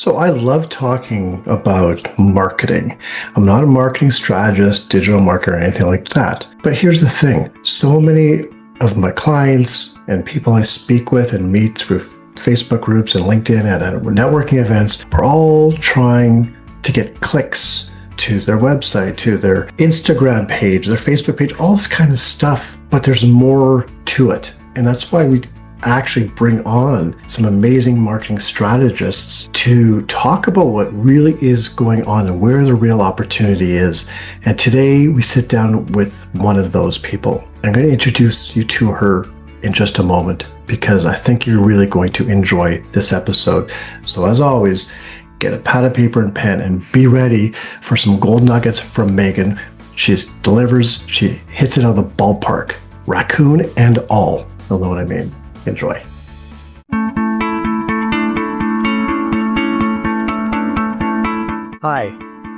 So I love talking about marketing. I'm not a marketing strategist, digital marketer, or anything like that. But here's the thing. So many of my clients and people I speak with and meet through Facebook groups and LinkedIn and at networking events are all trying to get clicks to their website, to their Instagram page, their Facebook page, all this kind of stuff. But there's more to it. And that's why we actually bring on some amazing marketing strategists to talk about what really is going on and where the real opportunity is. And today we sit down with one of those people. I'm going to introduce you to her in just a moment because I think you're really going to enjoy this episode. So as always, get a pad of paper and pen and be ready for some gold nuggets from Meghan. She delivers, she hits it out of the ballpark, raccoon and all. You'll know what I mean. Enjoy. Hi,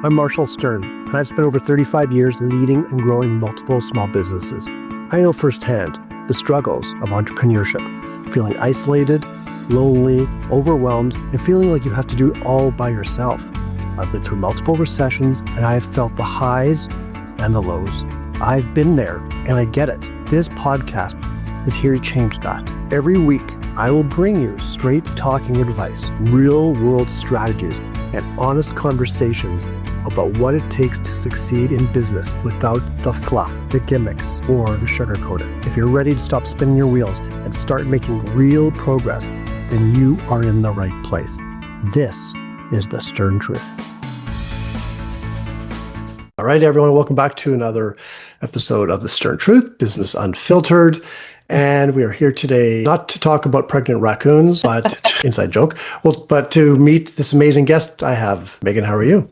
I'm Marshall Stern, and I've spent over 35 years leading and growing multiple small businesses. I know firsthand the struggles of entrepreneurship, feeling isolated, lonely, overwhelmed, and feeling like you have to do it all by yourself. I've been through multiple recessions, and I have felt the highs and the lows. I've been there, and I get it. This podcast is here to change that. Every week, I will bring you straight talking advice, real world strategies, and honest conversations about what it takes to succeed in business without the fluff, the gimmicks, or the sugarcoating. If you're ready to stop spinning your wheels and start making real progress, then you are in the right place. This is the Stern Truth. All right, everyone, welcome back to another episode of the Stern Truth, Business Unfiltered. And we are here today not to talk about pregnant raccoons, but inside joke. Well, but to meet this amazing guest I have. Meghan, how are you?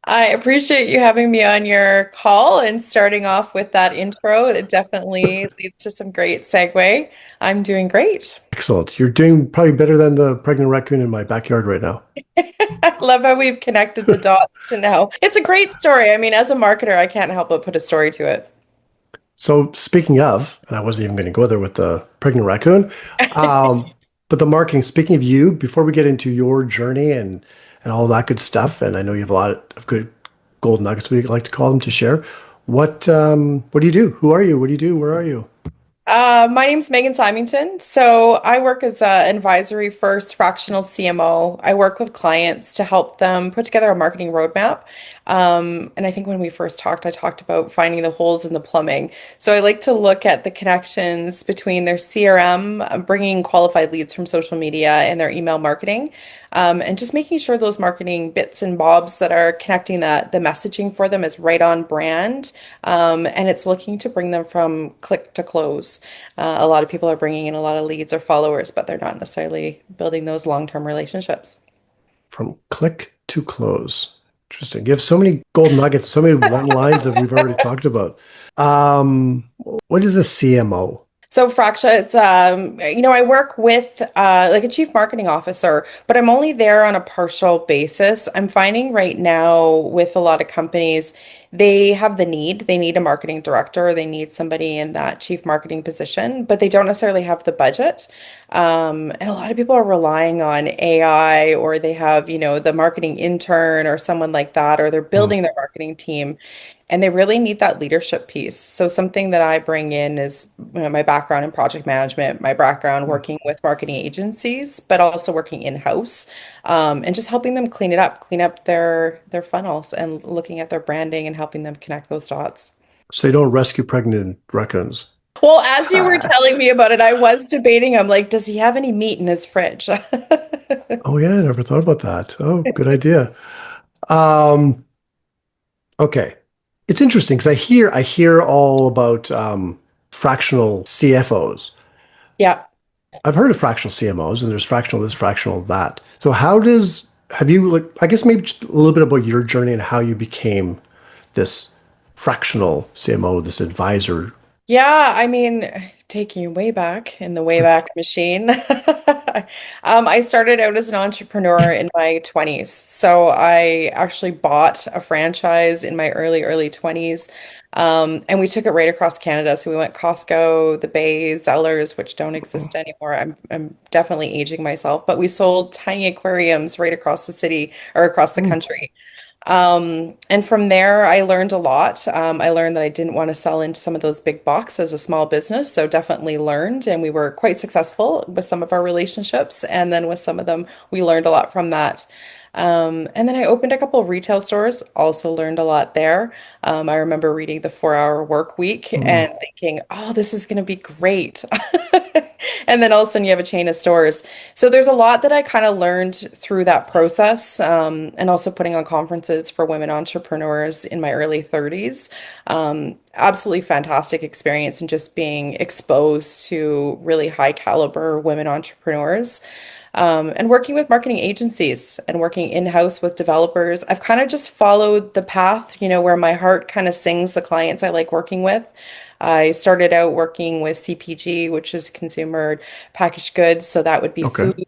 I appreciate you having me on your call and starting off with that intro. It definitely leads to some great segue. I'm doing great. Excellent. You're doing probably better than the pregnant raccoon in my backyard right now. I love how we've connected the dots to now. It's a great story. I mean, as a marketer, I can't help but put a story to it. So speaking of, and I wasn't even going to go there with the pregnant raccoon, but the marketing, speaking of you, before we get into your journey and all that good stuff, and I know you have a lot of good gold nuggets, we like to call them, to share. What do you do? Who are you? What do you do? Where are you? My name's Meghan Simington. So I work as an advisory first fractional CMO. I work with clients to help them put together a marketing roadmap. And I think when we first talked, I talked about finding the holes in the plumbing. So I like to look at the connections between their CRM, bringing qualified leads from social media and their email marketing, and just making sure those marketing bits and bobs that are connecting the messaging for them is right on brand. And it's looking to bring them from click to close. A lot of people are bringing in a lot of leads or followers, but they're not necessarily building those long-term relationships. From click to close. Interesting. You have so many gold nuggets, so many one lines that we've already talked about. What is a CMO? So Fraksha, it's I work with like a chief marketing officer, but I'm only there on a partial basis. I'm finding right now with a lot of companies, they have the need. They need a marketing director, they need somebody in that chief marketing position, but they don't necessarily have the budget. And a lot of people are relying on AI, or they have, the marketing intern or someone like that, or they're building their marketing team. And they really need that leadership piece. So something that I bring in is my background in project management, my background working with marketing agencies, but also working in-house, and just helping them clean up their funnels and looking at their branding and helping them connect those dots. So you don't rescue pregnant raccoons? Well, as you were telling me about it, I was debating. I'm like, does he have any meat in his fridge? Oh yeah, I never thought about that. Oh, good idea. Okay. It's interesting because I hear all about fractional CFOs. Yeah. I've heard of fractional CMOs, and there's fractional this, fractional that. So have you, I guess maybe just a little bit about your journey and how you became this fractional CMO, this advisor. Yeah, I mean, taking you way back in the Wayback Machine. I started out as an entrepreneur in my 20s. So I actually bought a franchise in my early 20s. And we took it right across Canada. So we went Costco, the Bay, Zellers, which don't Oh, exist anymore. I'm definitely aging myself, but we sold tiny aquariums right across the city or across the mm, country. And from there, I learned a lot. I learned that I didn't want to sell into some of those big boxes as a small business, so definitely learned, and we were quite successful with some of our relationships. And then with some of them, we learned a lot from that. And then I opened a couple of retail stores, also learned a lot there. I remember reading the 4 Hour Work Week mm, and thinking, oh, this is going to be great. And then all of a sudden you have a chain of stores. So there's a lot that I kind of learned through that process, and also putting on conferences for women entrepreneurs in my early 30s. Absolutely fantastic experience and just being exposed to really high caliber women entrepreneurs. And working with marketing agencies and working in-house with developers. I've kind of just followed the path, where my heart kind of sings the clients I like working with. I started out working with CPG, which is consumer packaged goods. So that would be okay. food,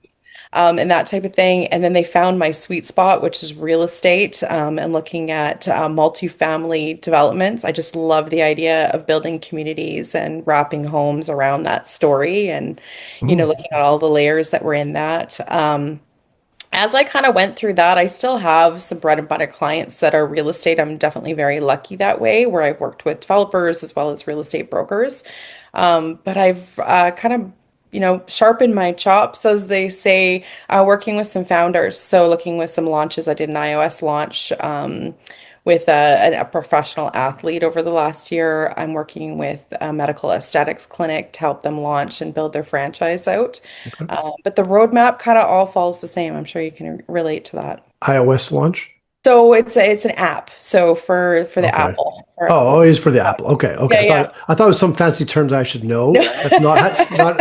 and that type of thing. And then they found my sweet spot, which is real estate, and looking at multifamily developments. I just love the idea of building communities and wrapping homes around that story and, Mm, looking at all the layers that were in that. As I kind of went through that, I still have some bread and butter clients that are real estate. I'm definitely very lucky that way, where I've worked with developers as well as real estate brokers. But I've kind of, sharpened my chops, as they say, working with some founders. So looking with some launches, I did an iOS launch with a professional athlete over the last year. I'm working with a medical aesthetics clinic to help them launch and build their franchise out. okay. But the roadmap kind of all falls the same. I'm sure you can relate to that. iOS launch? So it's an app. So for the Okay. Apple. Oh, it is for the Apple. Okay, okay. Yeah, I yeah. thought I thought it was some fancy terms I should know. That's not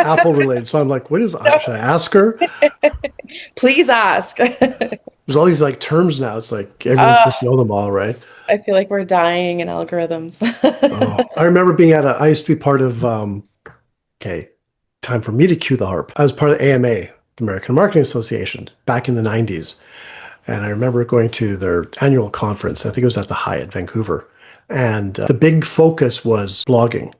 Apple related. So I'm like, what is? No, Should I ask her? please ask. There's all these like terms now. It's like everyone's Uh, supposed to know them all, right? I feel like we're dying in algorithms. Oh, I remember being at a. I used to be part of. Okay, time for me to cue the harp. I was part of AMA, the American Marketing Association, back in the '90s, and I remember going to their annual conference. I think it was at the Hyatt, Vancouver, and the big focus was blogging.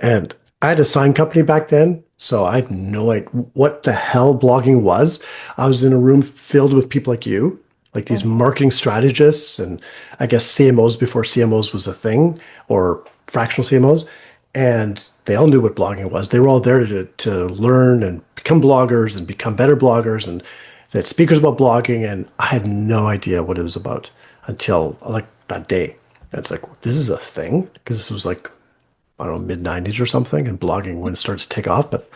And I had a sign company back then, so I had no idea what the hell blogging was. I was in a room filled with people like you, like these marketing strategists, and I guess CMOs before CMOs was a thing, or fractional CMOs. And they all knew what blogging was. They were all there to learn and become bloggers and become better bloggers. And they had speakers about blogging. And I had no idea what it was about until like that day. And it's like, this is a thing? Because this was like I don't know, mid 90s or something, and blogging when it starts to take off. But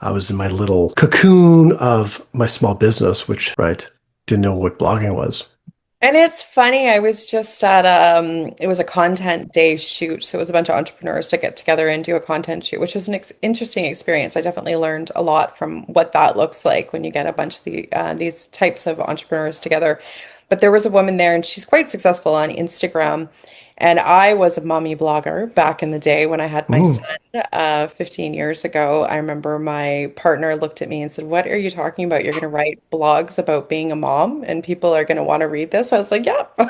I was in my little cocoon of my small business, which, right, didn't know what blogging was. And it's funny, I was just at it was a content day shoot. So it was a bunch of entrepreneurs to get together and do a content shoot, which was an ex interesting experience. I definitely learned a lot from what that looks like when you get a bunch of these types of entrepreneurs together. But there was a woman there, and she's quite successful on Instagram. And I was a mommy blogger back in the day when I had my Mm, son 15 years ago. I remember my partner looked at me and said, "What are you talking about? You're going to write blogs about being a mom and people are going to want to read this?" I was like, "Yep,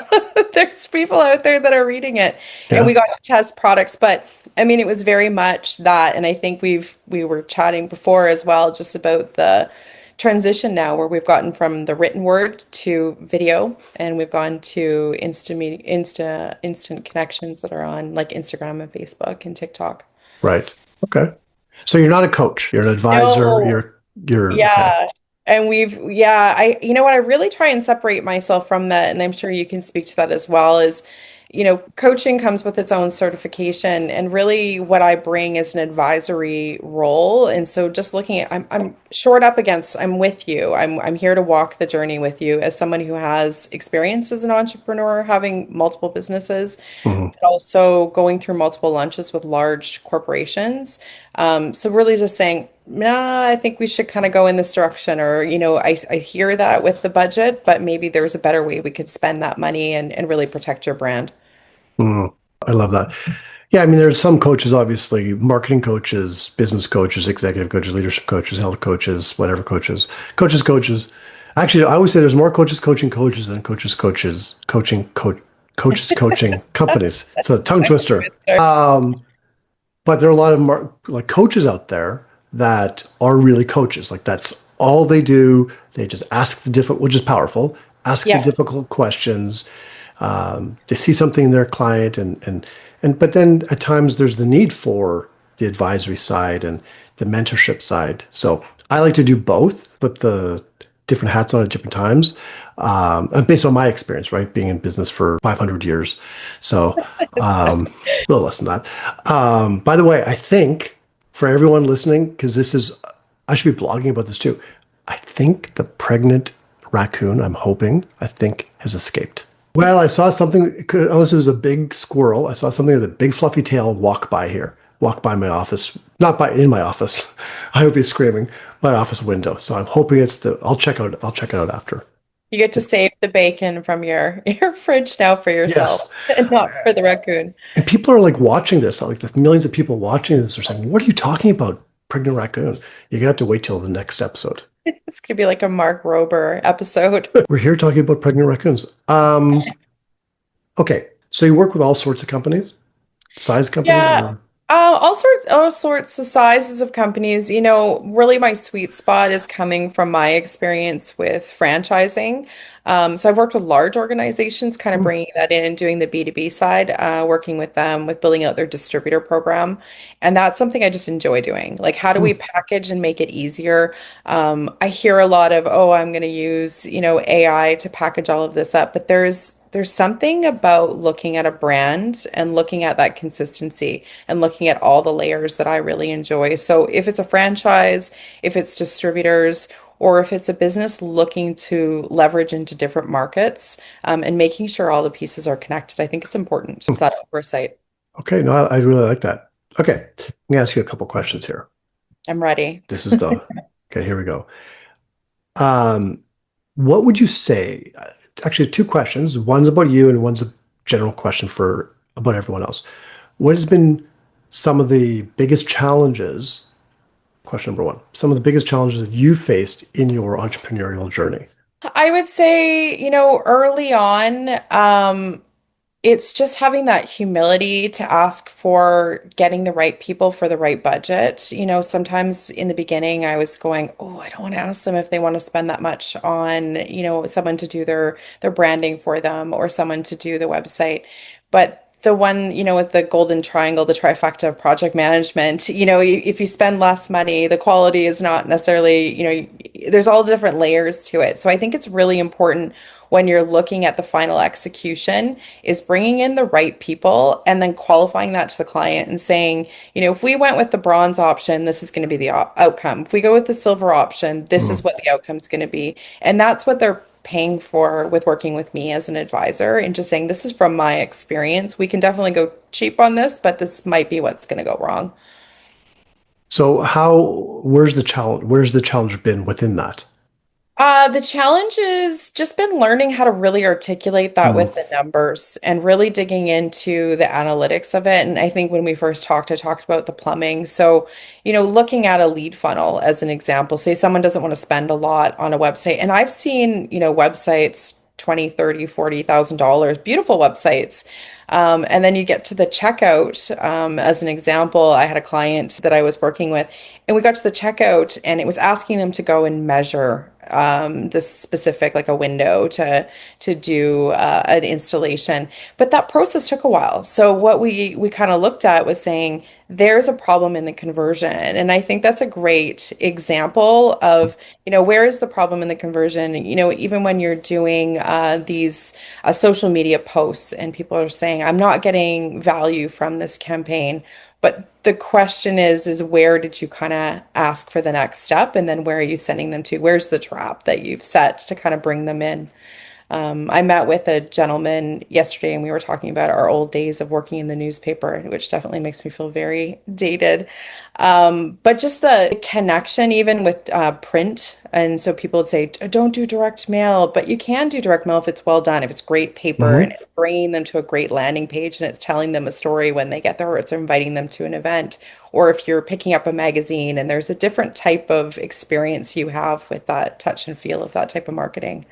there's people out there that are reading it." And we yeah, got to test products, but I mean, it was very much that. And I think we were chatting before as well, just about the transition now where we've gotten from the written word to video, and we've gone to instant connections that are on like Instagram and Facebook and TikTok. right. Okay. So you're not a coach, you're an advisor, No, you're okay. yeah. And you know what, I really try and separate myself from that. And I'm sure you can speak to that as well, is, coaching comes with its own certification. And really what I bring is an advisory role. And so just looking at, I'm short up against, I'm with you. I'm here to walk the journey with you as someone who has experience as an entrepreneur, having multiple businesses, Mhm. but also going through multiple lunches with large corporations. So really just saying, nah, I think we should kind of go in this direction. Or, I hear that with the budget, but maybe there's a better way we could spend that money and really protect your brand. Mhm. I love that. Yeah, I mean, there's some coaches, obviously, marketing coaches, business coaches, executive coaches, leadership coaches, health coaches, whatever coaches, coaches. Actually, I always say there's more coaches coaching coaches than coaches coaching coach. coaches coaching companies. It's a tongue twister. But there are a lot of like coaches out there that are really coaches. Like that's all they do. They just ask the difficult, which is powerful. Ask the Yeah. difficult questions. They see something in their client, and but then at times there's the need for the advisory side and the mentorship side. So I like to do both, put the different hats on at different times, and based on my experience, right, being in business for 500 years. So a little less than that. By the way, I think for everyone listening, because this is, I should be blogging about this too. I think the pregnant raccoon, I think has escaped. Well, I saw something, unless it was a big squirrel, I saw something with a big fluffy tail walk by my office, not by in my office. I would be screaming my office window. So I'm hoping it's I'll check it out after. You get to save the bacon from your fridge now for yourself Yes. and not for the raccoon. And people are like watching this, like the millions of people watching this are saying, what are you talking about? Pregnant raccoon. You're gonna have to wait till the next episode. It's gonna be like a Mark Rober episode. We're here talking about pregnant raccoons. Okay. So you work with all sorts of companies, size companies, Yeah, or all sorts of sizes of companies. Really my sweet spot is coming from my experience with franchising. So I've worked with large organizations, kind of Hmm. bringing that in and doing the B2B side, working with them with building out their distributor program. And that's something I just enjoy doing. Like, how do we Hmm. package and make it easier? I hear a lot of, oh, I'm going to use, AI to package all of this up, but there's something about looking at a brand and looking at that consistency and looking at all the layers that I really enjoy. So if it's a franchise, if it's distributors, or if it's a business looking to leverage into different markets, and making sure all the pieces are connected, I think it's important. It's that oversight. Okay, no, I really like that. Okay, I'm gonna ask you a couple questions here. I'm ready. This is the okay, here we go. Um, what would you say? Actually, two questions. One's about you, and one's a general question for about everyone else. What has been some of the biggest challenges? Question number one. Some of the biggest challenges that you faced in your entrepreneurial journey. I would say, early on, it's just having that humility to ask for getting the right people for the right budget. Sometimes in the beginning I was going, oh, I don't want to ask them if they want to spend that much on, someone to do their branding for them or someone to do the website. But the one, with the golden triangle, the trifecta of project management, if you spend less money, the quality is not necessarily, there's all different layers to it. So I think it's really important when you're looking at the final execution is bringing in the right people and then qualifying that to the client and saying, if we went with the bronze option, this is going to be the outcome. If we go with the silver option, this is Mm. what the outcome is going to be. And that's what they're paying for with working with me as an advisor and just saying, this is from my experience. We can definitely go cheap on this, but this might be what's going to go wrong. So where's the challenge? Where's the challenge been within that? The challenge is just been learning how to really articulate that Mm. with the numbers and really digging into the analytics of it. And I think when we first talked, I talked about the plumbing. So, looking at a lead funnel as an example, say someone doesn't want to spend a lot on a website. And I've seen, websites 20, 30, $40,000, beautiful websites. And then you get to the checkout. As an example, I had a client that I was working with, and we got to the checkout, and it was asking them to go and measure this specific, like a window to do an installation. But that process took a while. So what we kind of looked at was saying there's a problem in the conversion, and I think that's a great example of where is the problem in the conversion. Even when you're doing these social media posts, and people are saying, I'm not getting value from this campaign. But the question is where did you kind of ask for the next step? And then where are you sending them to? Where's the trap that you've set to kind of bring them in? I met with a gentleman yesterday and we were talking about our old days of working in the newspaper, which definitely makes me feel very dated. But just the connection, even with print. And so people would say, don't do direct mail, but you can do direct mail if it's well done, if it's great paper and Mhm. it's bringing them to a great landing page and it's telling them a story when they get there, or it's inviting them to an event. Or if you're picking up a magazine and there's a different type of experience you have with that touch and feel of that type of marketing.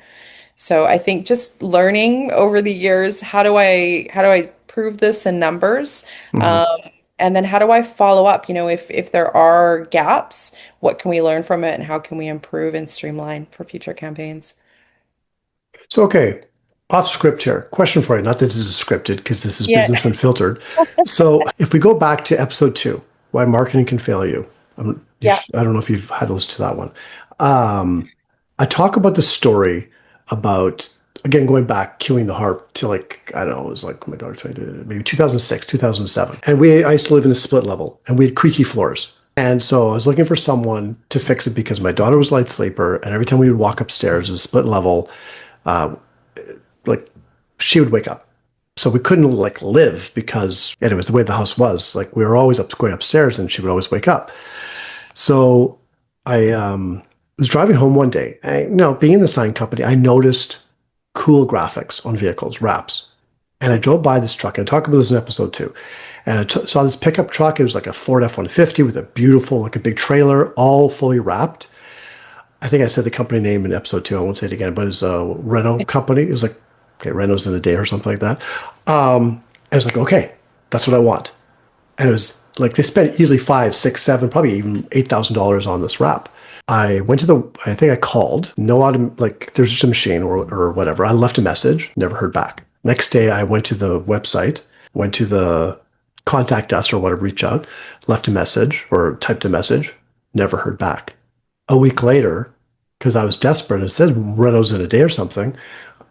So I think just learning over the years, how do I prove this in numbers? Mhm. Um, and then how do I follow up? If there are gaps, what can we learn from it and how can we improve and streamline for future campaigns? So, okay, off script here. Question for you. Not that this is scripted because this is Yeah. business unfiltered. So, if we go back to episode 2, why marketing can fail you. Yeah. I don't know if you've had to listen to that one. Um, I talk about the story about, again, going back, queuing the harp to like, I don't know, it was like my daughter, maybe 2006, 2007. And I used to live in a split level and we had creaky floors. And so I was looking for someone to fix it because my daughter was a light sleeper. And every time we would walk upstairs, it was split level, like she would wake up. So we couldn't like live because, anyways, the way the house was, like we were always up going upstairs and she would always wake up. So I was driving home one day. Being in the sign company, I noticed cool graphics on vehicles, wraps. And I drove by this truck, and I talked about this in episode 2. And saw this pickup truck. It was like a Ford F-150 with a beautiful, like a big trailer, all fully wrapped. I think I said the company name in episode 2. I won't say it again, but it was a Renault company. It was like, okay, Renault's in a day or something like that. I was like, okay, that's what I want. And it was like they spent easily five, six, seven, probably even $8,000 on this wrap. I think I called. Like there's just a machine or whatever. I left a message, never heard back. Next day, I went to the website, went to the contact us or whatever, reach out, left a message or typed a message, never heard back. A week later, because I was desperate, it said Renault's in a day or something.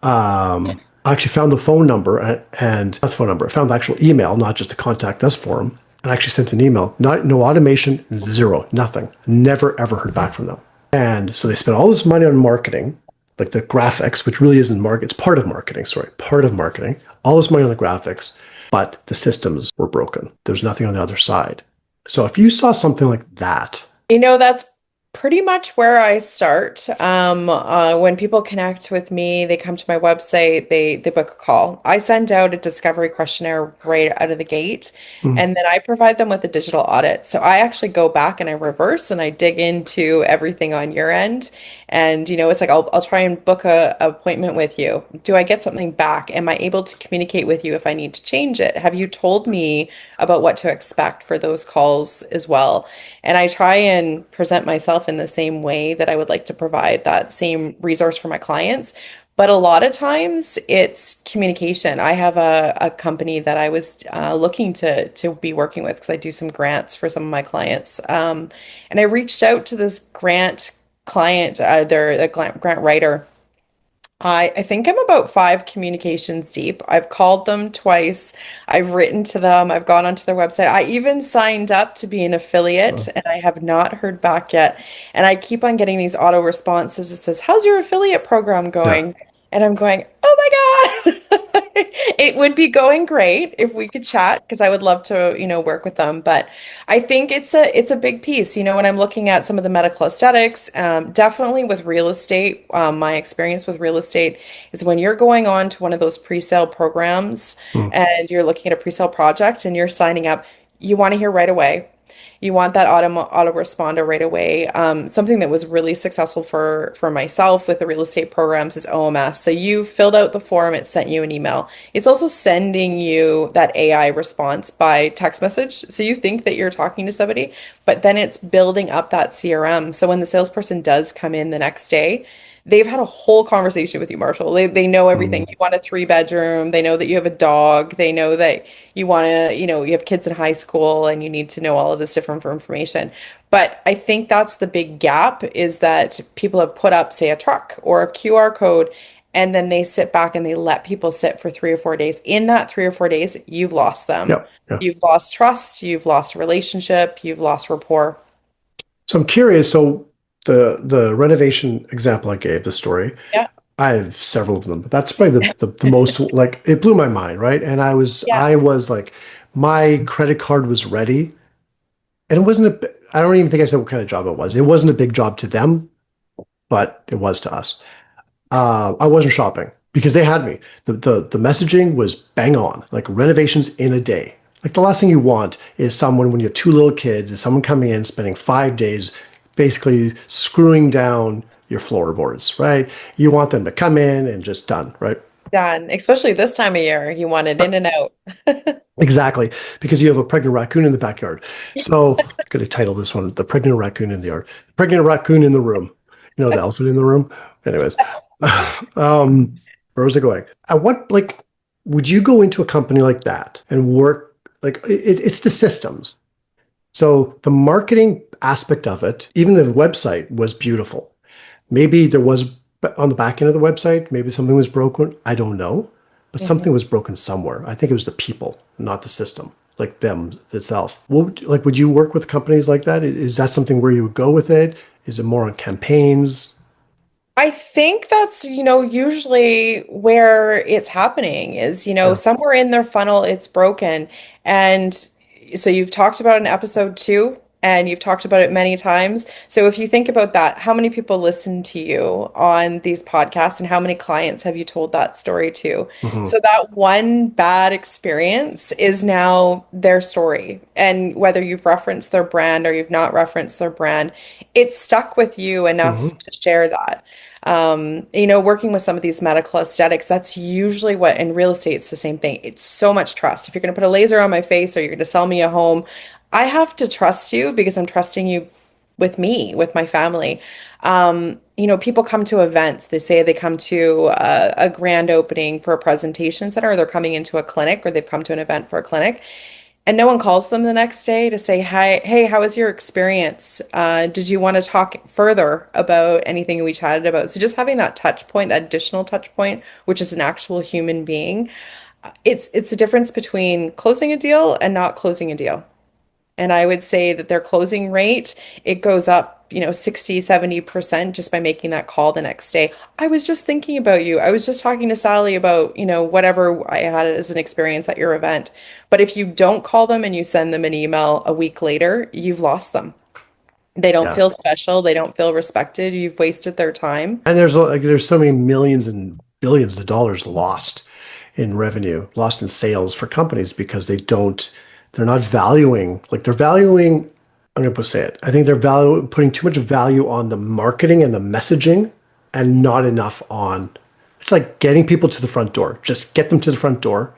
I actually found the phone number and not the phone number. I found the actual email, not just the contact us form, and I actually sent an email. No automation, zero, nothing. Never ever heard back from them. And so they spent all this money on marketing, like the graphics, which really isn't market. It's part of marketing. Sorry, part of marketing. All this money on the graphics, but the systems were broken. There's nothing on the other side. So if you saw something like that, That's pretty much where I start. When people connect with me, they come to my website, they book a call. I send out a discovery questionnaire right out of the gate, mm, and then I provide them with a digital audit. So I actually go back and I reverse and I dig into everything on your end. And it's like I'll try and book a appointment with you. Do I get something back? Am I able to communicate with you if I need to change it? Have you told me about what to expect for those calls as well? And I try and present myself in the same way that I would like to provide that same resource for my clients. But a lot of times it's communication. I have a company that I was looking to be working with because I do some grants for some of my clients. And I reached out to this grant client, they're a grant writer. I think I'm about 5 communications deep. I've called them twice. I've written to them. I've gone onto their website. I even signed up to be an affiliate and I have not heard back yet. And I keep on getting these auto responses. It says, "How's your affiliate program yeah. going?" And I'm going, "Oh my God." It would be going great if we could chat because I would love to, work with them. But I think it's a big piece. When I'm looking at some of the medical aesthetics, definitely with real estate, my experience with real estate is when you're going on to one of those pre-sale programs Mm, and you're looking at a pre-sale project and you're signing up, you want to hear right away. You want that autoresponder right away. Something that was really successful for myself with the real estate programs is OMS. So you filled out the form, it sent you an email. It's also sending you that AI response by text message. So you think that you're talking to somebody, but then it's building up that CRM. So when the salesperson does come in the next day, they've had a whole conversation with you, Marshall. They know everything. mm. You want a 3 bedroom. They know that you have a dog. They know that you want to, you have kids in high school and you need to know all of this different information. But I think that's the big gap is that people have put up, say, a truck or a QR code, and then they sit back and they let people sit for 3 or 4 days. In that 3 or 4 days, you've lost them. Yep. Yeah. You've lost trust. You've lost relationship. You've lost rapport. So I'm curious. So the renovation example I gave, the story, Yeah. I have several of them, but that's probably the most like it blew my mind, right? And Yeah. I was like, my credit card was ready, and it wasn't a. I don't even think I said what kind of job it was. It wasn't a big job to them, but it was to us. I wasn't shopping because they had me. The messaging was bang on, like renovations in a day. Like the last thing you want is someone when you have two little kids, is someone coming in spending 5 days, basically screwing down your floorboards, right? You want them to come in and just done, right? Done. Especially this time of year, you want it in and out. Exactly, because you have a pregnant raccoon in the backyard. So I'm going to title this one "The Pregnant Raccoon in the Yard." Pregnant raccoon in the room. You know, the elephant in the room. Anyways, where was I going? At what like would you go into a company like that and work like it's the systems. So the marketing aspect of it, even the website was beautiful. Maybe there was on the back end of the website, maybe something was broken. I don't know, but Mhm. something was broken somewhere. I think it was the people, not the system, like them itself. Like, would you work with companies like that? Is that something where you would go with it? Is it more on campaigns? I think that's, usually where it's happening is, Yeah. somewhere in their funnel it's broken. And so you've talked about it in episode 2 and you've talked about it many times. So if you think about that, how many people listen to you on these podcasts and how many clients have you told that story to? Hmm. So that one bad experience is now their story. And whether you've referenced their brand or you've not referenced their brand, it's stuck with you enough Hmm. to share that. Working with some of these medical aesthetics, that's usually what in real estate, it's the same thing. It's so much trust. If you're going to put a laser on my face or you're going to sell me a home, I have to trust you because I'm trusting you with me, with my family. People come to events. They say they come to a grand opening for a presentation center, or they're coming into a clinic, or they've come to an event for a clinic. And no one calls them the next day to say, hi, hey, how was your experience? Did you want to talk further about anything we chatted about? So just having that touch point, that additional touch point, which is an actual human being, it's a difference between closing a deal and not closing a deal. And I would say that their closing rate, it goes up, 60, 70% just by making that call the next day. I was just thinking about you. I was just talking to Sally about, whatever I had as an experience at your event. But if you don't call them and you send them an email a week later, you've lost them. They don't Yeah. feel special. They don't feel respected. You've wasted their time. And there's so many millions and billions of dollars lost in revenue, lost in sales for companies because they're not valuing, like they're valuing, I'm going to say it. I think putting too much value on the marketing and the messaging and not enough on, it's like getting people to the front door. Just get them to the front door,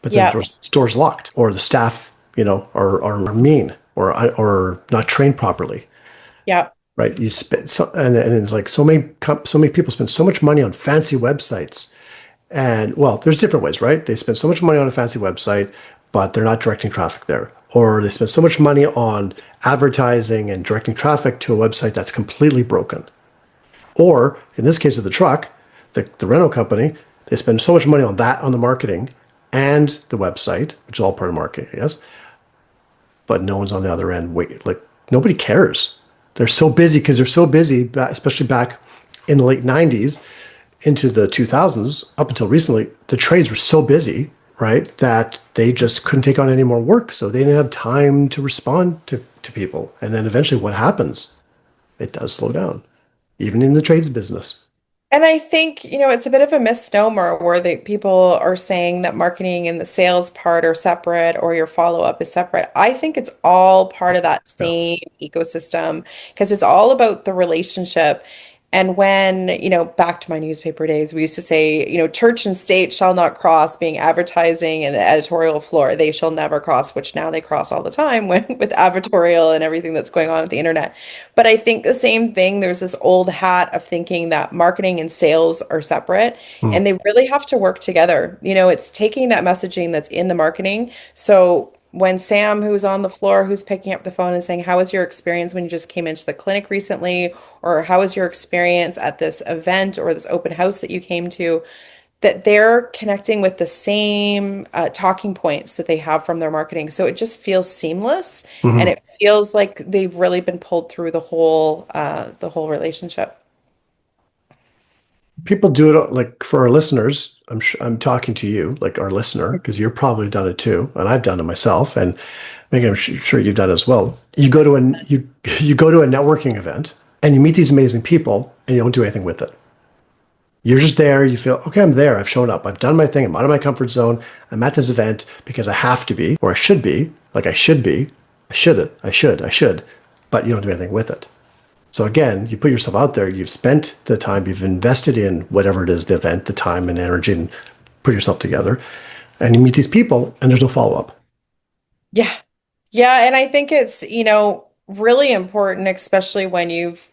but then the Yeah. door's locked or the staff, are mean or not trained properly. Yeah. Right? You spend and it's like so many people spend so much money on fancy websites, and well, there's different ways, right? They spend so much money on a fancy website, but they're not directing traffic there, or they spend so much money on advertising and directing traffic to a website that's completely broken. Or in this case of the truck, the rental company, they spend so much money on that on the marketing and the website, which is all part of marketing, I guess, but no one's on the other end. Wait, like nobody cares. They're so busy because they're so busy, especially back in the late 90s into the 2000s, up until recently, the trades were so busy, right, that they just couldn't take on any more work. So they didn't have time to respond to people. And then eventually what happens? It does slow down, even in the trades business. And I think, it's a bit of a misnomer where people are saying that marketing and the sales part are separate or your follow-up is separate. I think it's all part of that Yeah. same ecosystem because it's all about the relationship. And when, back to my newspaper days, we used to say, church and state shall not cross, being advertising and the editorial floor. They shall never cross, which now they cross all the time with advertorial and everything that's going on with the internet. But I think the same thing, there's this old hat of thinking that marketing and sales are separate, Hmm. and they really have to work together. It's taking that messaging that's in the marketing. So when Sam, who's on the floor, who's picking up the phone and saying, how was your experience when you just came into the clinic recently? Or how was your experience at this event or this open house that you came to? That they're connecting with the same talking points that they have from their marketing. So it just feels seamless and Hmm. it feels like they've really been pulled through the whole relationship. People do it like for our listeners. I'm talking to you, like our listener, because you're probably done it too, and I've done it myself. And Megan, I'm sure you've done it as well. You go to a networking event and you meet these amazing people, and you don't do anything with it. You're just there. You feel okay. I'm there. I've shown up. I've done my thing. I'm out of my comfort zone. I'm at this event because I have to be, or I should be. Like I should be. I should. But you don't do anything with it. So again, you put yourself out there, you've spent the time, you've invested in whatever it is, the event, the time and energy, and put yourself together, and you meet these people, and there's no follow up. Yeah. Yeah, and I think it's, really important, especially when you've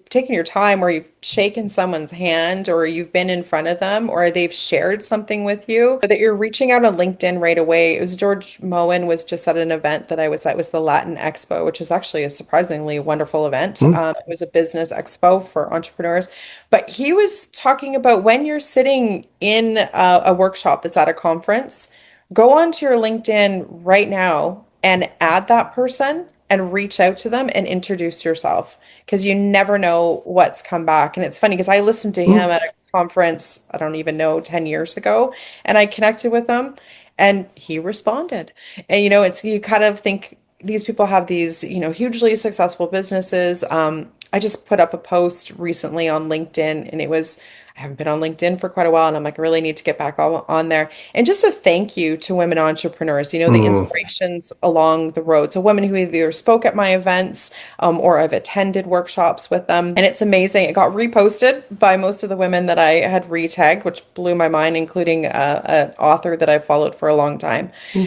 taken your time or you've shaken someone's hand or you've been in front of them or they've shared something with you, that you're reaching out on LinkedIn right away. It was George Moen was just at an event that I was at, was the Latin Expo, which was actually a surprisingly wonderful event. Hmm? It was a business expo for entrepreneurs, but he was talking about when you're sitting in a workshop that's at a conference, go onto your LinkedIn right now and add that person and reach out to them and introduce yourself because you never know what's come back. And it's funny because I listened to Hmm? him at a conference, I don't even know, 10 years ago, and I connected with him and he responded. And it's you kind of think these people have these, hugely successful businesses. I just put up a post recently on LinkedIn and I haven't been on LinkedIn for quite a while and I'm like, I really need to get back on there. And just a thank you to women entrepreneurs, the Hmm. inspirations along the road. So women who either spoke at my events or I've attended workshops with them. And it's amazing. It got reposted by most of the women that I had re-tagged, which blew my mind, including an author that I've followed for a long time. Hmm.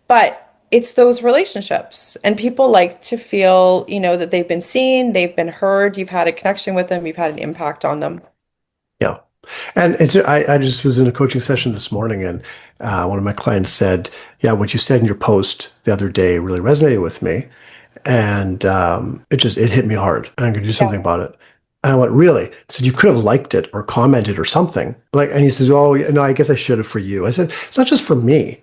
But it's those relationships and people like to feel, that they've been seen, they've been heard, you've had a connection with them, you've had an impact on them. Yeah. And I just was in a coaching session this morning, and one of my clients said, "Yeah, what you said in your post the other day really resonated with me, and it hit me hard, and I'm going to do something about it." And I went, "Really?" I said, "You could have liked it or commented or something." And he says, "Oh, no, I guess I should have for you." I said, "It's not just for me.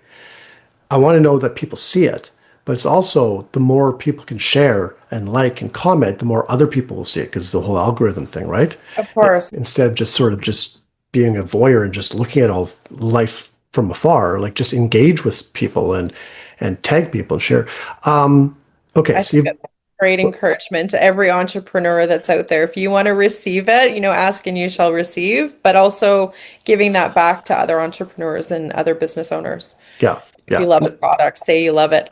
I want to know that people see it, but it's also the more people can share and like and comment, the more other people will see it because the whole algorithm thing, right? Of course. Instead of just being a voyeur and just looking at all life from afar, like just engage with people and tag people and share. Okay, I so think that's great encouragement to every entrepreneur that's out there. If you want to receive it, ask and you shall receive, but also giving that back to other entrepreneurs and other business owners. yeah, If you yeah. love a product, say you love it.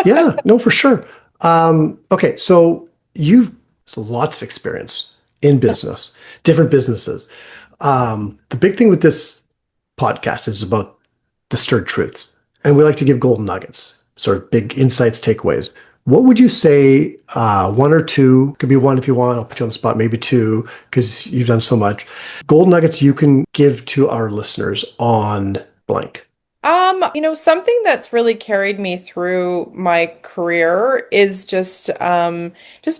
Yeah, no, for sure. Okay, so you've lots of experience in business, different businesses. The big thing with this podcast is about the stirred truths, and we like to give golden nuggets, sort of big insights, takeaways. What would you say, one or two, could be one if you want, I'll put you on the spot, maybe two, because you've done so much, golden nuggets you can give to our listeners on blank? Something that's really carried me through my career is just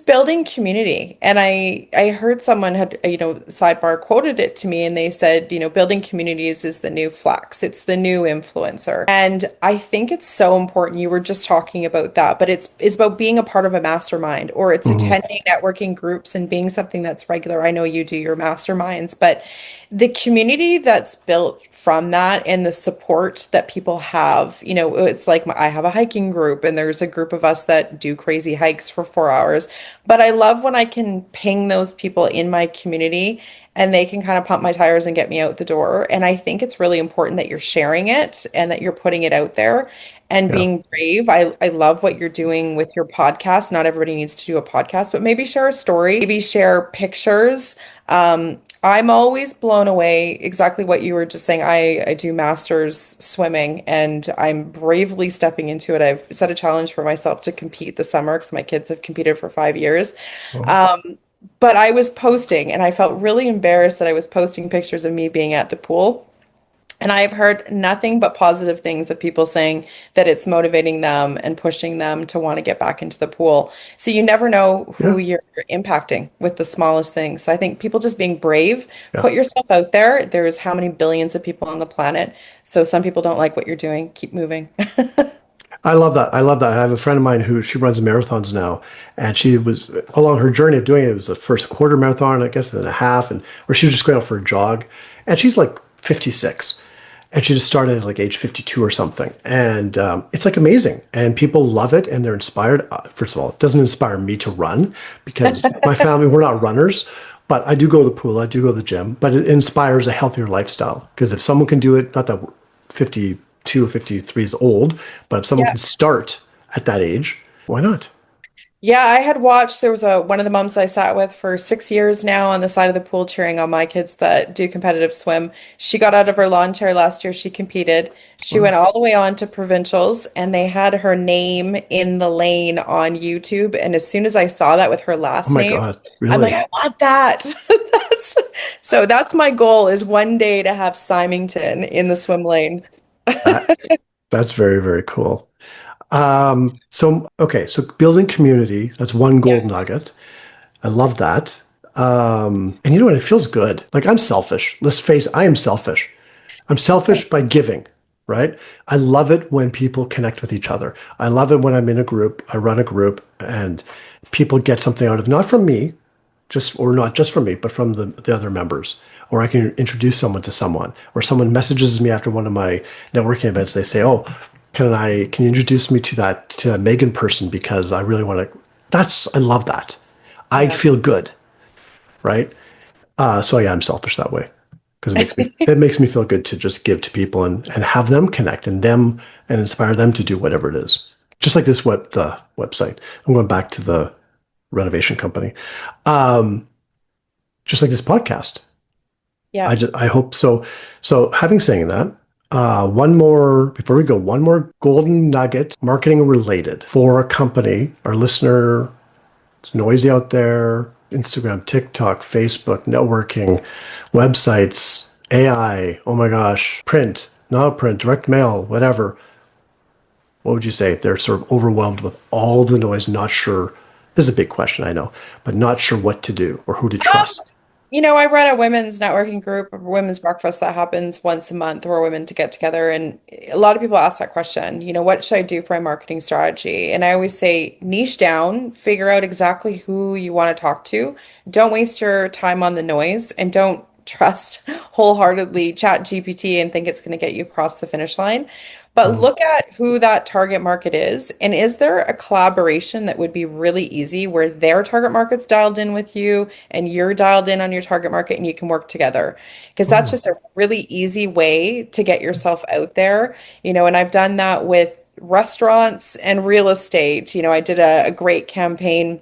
building community. And I heard someone had, sidebar quoted it to me and they said, building communities is the new flex. It's the new influencer. And I think it's so important. You were just talking about that, but it's about being a part of a mastermind or it's Hmm. attending networking groups and being something that's regular. I know you do your masterminds, but the community that's built from that and the support that people have, it's like I have a hiking group and there's a group of us that do crazy hikes for 4 hours. But I love when I can ping those people in my community and they can kind of pump my tires and get me out the door. And I think it's really important that you're sharing it and that you're putting it out there and Yeah, being brave. I love what you're doing with your podcast. Not everybody needs to do a podcast, but maybe share a story, maybe share pictures. I'm always blown away exactly what you were just saying. I do masters swimming and I'm bravely stepping into it. I've set a challenge for myself to compete this summer because my kids have competed for 5 years. well, Um, but I was posting and I felt really embarrassed that I was posting pictures of me being at the pool. And I've heard nothing but positive things of people saying that it's motivating them and pushing them to want to get back into the pool. So you never know who yeah, you're impacting with the smallest things. So I think people just being brave, yeah. put yourself out there. There's how many billions of people on the planet. So some people don't like what you're doing. Keep moving. I love that. I love that. I have a friend of mine who she runs marathons now, and she was along her journey of doing it. It was the first quarter marathon, I guess, and then a half, and or she was just going out for a jog, and she's like 56, and she just started at like age 52 or something, and it's like amazing, and people love it, and they're inspired. First of all, it doesn't inspire me to run because my family we're not runners, but I do go to the pool, I do go to the gym, but it inspires a healthier lifestyle because if someone can do it, not that 52 or 53 is old, but if someone Yeah. can start at that age, why not? Yeah, I had watched, there was a one of the moms I sat with for 6 years now on the side of the pool cheering on my kids that do competitive swim. She got out of her lawn chair last year. She competed. She went Oh, all the way on to provincials and they had her name in the lane on YouTube. And as soon as I saw that with her oh last my name, God, I'm like, really? I want that. That's, so that's my goal is one day to have Simington in the swim lane. That that's very, very cool. So okay, so building community, that's one Yeah. gold nugget. I love that. And you know what? It feels good. Like I'm selfish. Let's face it, I am selfish. I'm selfish by giving, right? I love it when people connect with each other. I love it when I'm in a group, I run a group, and people get something out of not from me, just or not just from me, but from the other members. Or I can introduce someone to someone, or someone messages me after one of my networking events. They say, "Oh, can you introduce me to a Megan person because I really want to." I love that. I Yeah. feel good, right? So yeah, I'm selfish that way because it makes me feel good to just give to people and have them connect and inspire them to do whatever it is. Just like the website. I'm going back to the renovation company. Um, just like this podcast. Yeah. I hope so. So having saying that, one more before we go, one more golden nugget, marketing related for a company. Our listener, it's noisy out there. Instagram, TikTok, Facebook, networking, websites, AI. Oh my gosh, print, not print, direct mail, whatever. What would you say? They're sort of overwhelmed with all of the noise, not sure. This is a big question, I know, but not sure what to do or who to trust. I run a women's networking group, a women's breakfast that happens once a month where women to get together. And a lot of people ask that question, what should I do for my marketing strategy? And I always say niche down, figure out exactly who you want to talk to. Don't waste your time on the noise and don't trust wholeheartedly chat GPT and think it's going to get you across the finish line. But Mm. look at who that target market is. Is there a collaboration that would be really easy where their target market's dialed in with you and you're dialed in on your target market and you can work together? Because that's Oh, just a really easy way to get yourself out there. And I've done that with restaurants and real estate. I did a great campaign.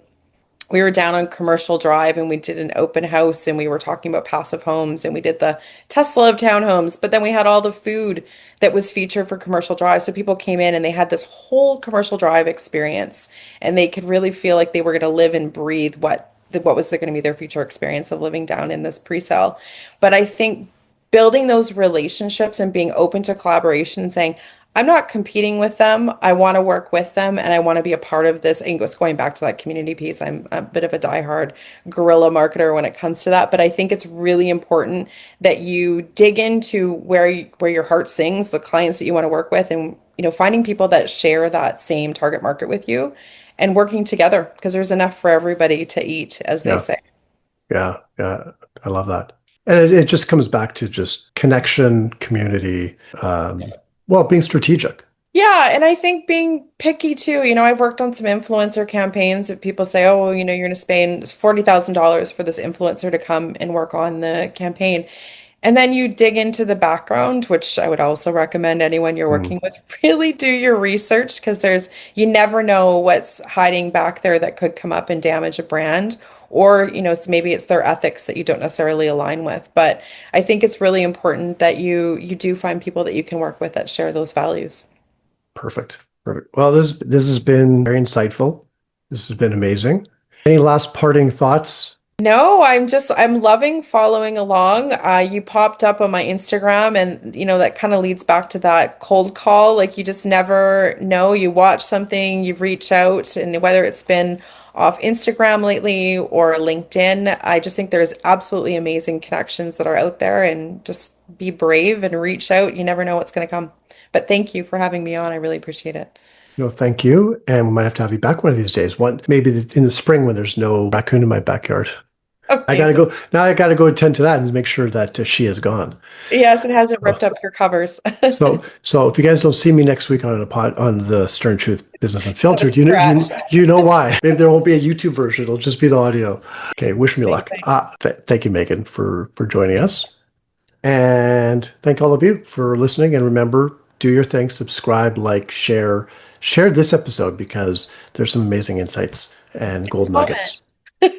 We were down on Commercial Drive and we did an open house and we were talking about passive homes and we did the Tesla of townhomes, but then we had all the food that was featured for Commercial Drive. So people came in and they had this whole Commercial Drive experience and they could really feel like they were going to live and breathe what was going to be their future experience of living down in this pre-sale. But I think building those relationships and being open to collaboration and saying, I'm not competing with them. I want to work with them and I want to be a part of this. And just going back to that community piece, I'm a bit of a diehard guerrilla marketer when it comes to that. But I think it's really important that you dig into where your heart sings, the clients that you want to work with, and finding people that share that same target market with you and working together because there's enough for everybody to eat, as they yeah, say. yeah. I love that. And it just comes back to just connection, community, well, being strategic. Yeah, and I think being picky too. I've worked on some influencer campaigns that people say, oh, well, you're going to spend $40,000 for this influencer to come and work on the campaign. And then you dig into the background, which I would also recommend anyone you're Mm, working with really do your research because you never know what's hiding back there that could come up and damage a brand. Or, maybe it's their ethics that you don't necessarily align with. But I think it's really important that you do find people that you can work with that share those values. perfect. Perfect. Well, this has been very insightful. This has been amazing. Any last parting thoughts? No, I'm loving following along. You popped up on my Instagram and that kind of leads back to that cold call. Like you just never know. You watch something, you reach out, and whether it's been off Instagram lately or LinkedIn, I just think there's absolutely amazing connections that are out there and just be brave and reach out. You never know what's going to come. But thank you for having me on. I really appreciate it. No, thank you. And we might have to have you back one of these days. One maybe in the spring when there's no raccoon in my backyard. I Okay. gotta go now. I gotta go attend to that and make sure that she is gone. Yes, it hasn't So, ripped up your covers. so if you guys don't see me next week on a pod on the Stern Truth Business Got a Unfiltered, scratch. you know why. Maybe there won't be a YouTube version. It'll just be the audio. Okay. Wish me luck. Thanks. Thank you, Megan, for joining us, and thank all of you for listening. And remember, do your thing. Subscribe, like, share, share this episode because there's some amazing insights and gold Comment. nuggets.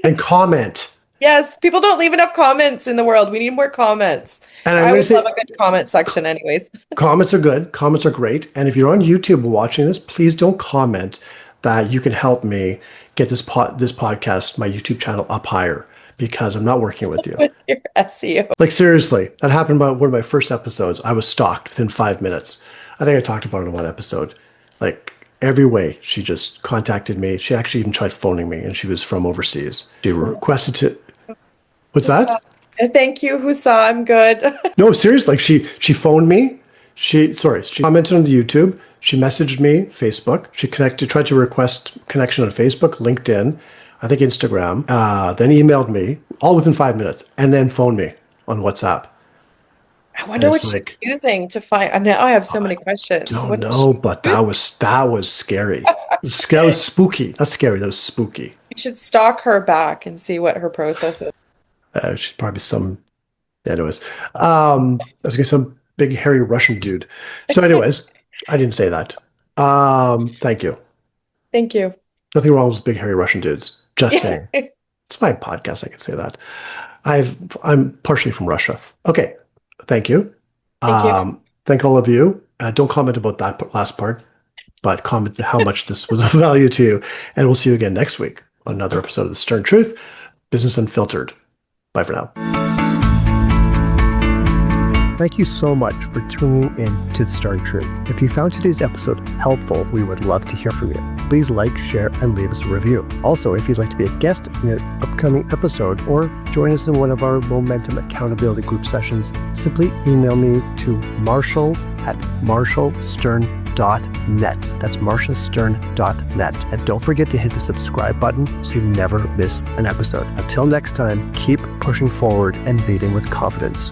And comment. Yes, people don't leave enough comments in the world. We need more comments. And I'm I going to always love say a good comment section anyways. comments are good. Comments are great. And if you're on YouTube watching this, please don't comment that you can help me get this podcast, my YouTube channel, up higher because I'm not working with you. With your SEO. Like seriously, that happened about one of my first episodes. I was stalked within 5 minutes. I think I talked about it in one episode. Like every way, she just contacted me. She actually even tried phoning me, and she was from overseas. She requested to. What's that? Thank you, Husa. I'm good. No, seriously. Like she phoned me. She commented on the YouTube. She messaged me Facebook. She tried to request connection on Facebook, LinkedIn, I think Instagram. Then emailed me all within 5 minutes, and then phoned me on WhatsApp. I wonder what she's using to find. Now I have so many questions. Don't know, but that was scary. That was spooky. Not scary. That was spooky. You should stalk her back and see what her process is. She's probably some. Anyways, I was gonna say some big hairy Russian dude. So, anyways, I didn't say that. Thank you. Thank you. Nothing wrong with big hairy Russian dudes. Just saying. It's my podcast. I can say that. I'm partially from Russia. Okay. Thank you. Thank you. Thank all of you. Don't comment about that last part, but comment how much this was of value to you. And we'll see you again next week on another episode of The Stern Truth, Business Unfiltered. Bye for now. Thank you so much for tuning in to The Stern Truth. If you found today's episode helpful, we would love to hear from you. Please like, share, and leave us a review. Also, if you'd like to be a guest in an upcoming episode or join us in one of our Momentum Accountability Group sessions, simply email me to marshall@marshallstern.net. That's marshallstern.net. And don't forget to hit the subscribe button so you never miss an episode. Until next time, keep pushing forward and leading with confidence.